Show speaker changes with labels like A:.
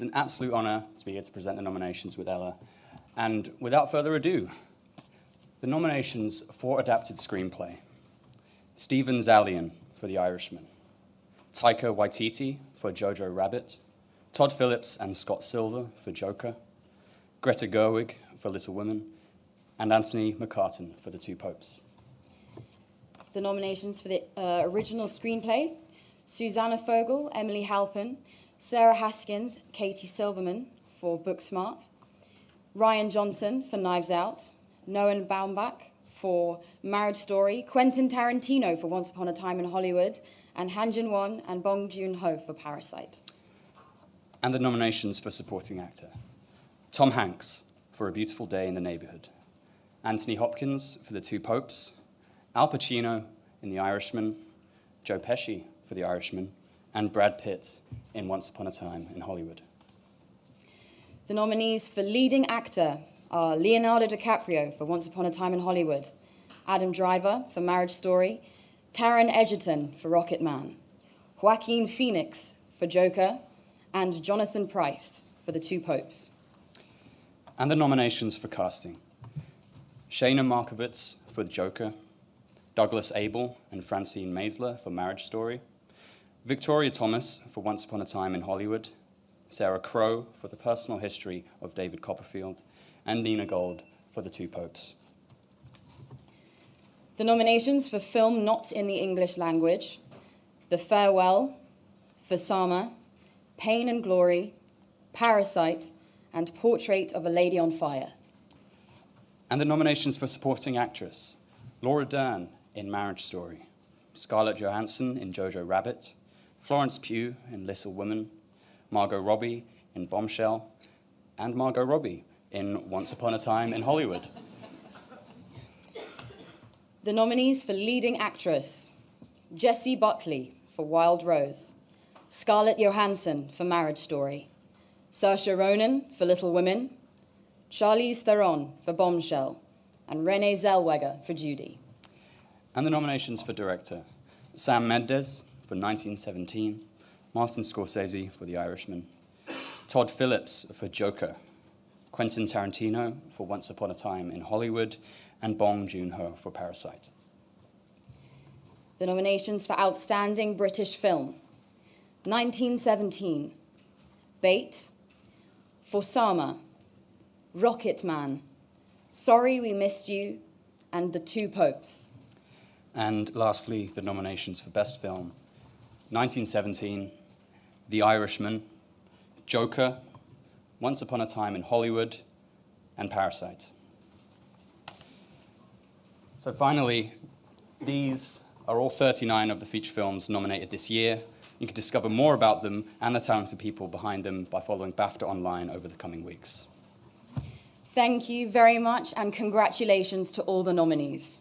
A: an absolute honor to be here to present the nominations with Ella. And without further ado, the nominations for Adapted Screenplay. Stephen Zalian for The Irishman. Taika Waititi for Jojo Rabbit. Todd Phillips and Scott Silver for Joker. Greta Gerwig for Little Women. And Anthony McCartan for The Two Popes.
B: The nominations for the original screenplay: Susanna Fogel, Emily Halpin, Sarah Haskins, Katie Silverman for Booksmart, Ryan Johnson for Knives Out, Noah Baumbach for Marriage Story, Quentin Tarantino for Once Upon a Time in Hollywood, and Han Jin-won and Bong Joon-ho for Parasite.
A: And the nominations for Supporting Actor: Tom Hanks for A Beautiful Day in the Neighborhood, Anthony Hopkins for The Two Popes, Al Pacino in The Irishman, Joe Pesci for The Irishman, and Brad Pitt in Once Upon a Time in Hollywood.
B: The nominees for leading actor are Leonardo DiCaprio for Once Upon a Time in Hollywood, Adam Driver for Marriage Story, Taron Egerton for Rocketman, Joaquin Phoenix for Joker, and Jonathan Pryce for The Two Popes.
A: And the nominations for casting: Shayna Markovitz for The Joker, Douglas Abel and Francine Maisler for Marriage Story, Victoria Thomas for Once Upon a Time in Hollywood, Sarah Crowe for The Personal History of David Copperfield, and Nina Gold for The Two Popes.
B: The nominations for film not in the English language: The Farewell, For Sama, Pain and Glory, Parasite, and Portrait of a Lady on Fire.
A: And the nominations for Supporting Actress: Laura Dern in Marriage Story, Scarlett Johansson in Jojo Rabbit, Florence Pugh in Little Women, Margot Robbie in Bombshell, and Margot Robbie in Once Upon a Time in Hollywood.
B: The nominees for leading actress: Jessie Buckley for Wild Rose, Scarlett Johansson for Marriage Story, Saoirse Ronan for Little Women, Charlize Theron for Bombshell, and Renee Zellweger for Judy.
A: And the nominations for director: Sam Mendes for 1917, Martin Scorsese for The Irishman, Todd Phillips for Joker, Quentin Tarantino for Once Upon a Time in Hollywood, and Bong Joon-ho for Parasite.
B: The nominations for Outstanding British Film: 1917, Bait, For Sama, Rocketman, Sorry We Missed You, and The Two Popes.
A: And lastly, the nominations for Best Film: 1917, The Irishman, Joker, Once Upon a Time in Hollywood, and Parasite. So finally, these are all 39 of the feature films nominated this year. You can discover more about them and the talented people behind them by following Bafta online over the coming weeks.
B: Thank you very much, and congratulations to all the nominees.